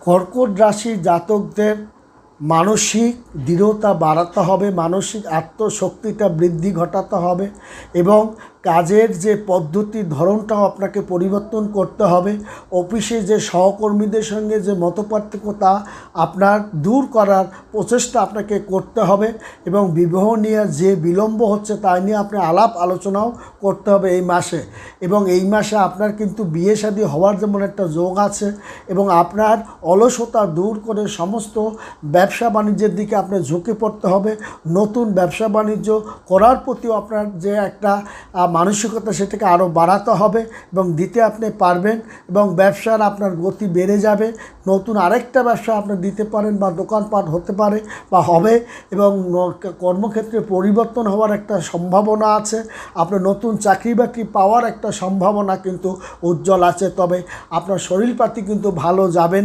কর্কট রাশির জাতকদের মানসিক দৃঢ়তা বাড়াতে হবে, মানসিক আত্মশক্তিটা বৃদ্ধি ঘটাতে হবে এবং কাজের যে পদ্ধতির ধরনটাও আপনাকে পরিবর্তন করতে হবে। অফিসে যে সহকর্মীদের সঙ্গে যে মতপার্থক্য তা আপনার দূর করার প্রচেষ্টা আপনাকে করতে হবে এবং বিবাহ নিয়ে যে বিলম্ব হচ্ছে তা নিয়ে আপনি আলাপ আলোচনাও করতে হবে এই মাসে। এবং এই মাসে আপনার কিন্তু বিয়ে শাদী হওয়ার যেমন একটা যোগ আছে এবং আপনার অলসতা দূর করে সমস্ত ব্যবসা বাণিজ্যের দিকে আপনার ঝুঁকে পড়তে হবে। নতুন ব্যবসা বাণিজ্য করার প্রতিও আপনার যে একটা মানসিকতা সেটাকে আরও বাড়াতে হবে এবং দিতে আপনি পারবেন এবং ব্যবসার আপনার গতি বেড়ে যাবে। নতুন আরেকটা ব্যবসা আপনি দিতে পারেন বা দোকানপাট হতে পারে বা হবে এবং কর্মক্ষেত্রে পরিবর্তন হওয়ার একটা সম্ভাবনা আছে। আপনার নতুন চাকরি বাকরি পাওয়ার একটা সম্ভাবনা কিন্তু উজ্জ্বল আছে। তবে আপনার শরীরপাতি কিন্তু ভালো যাবে না।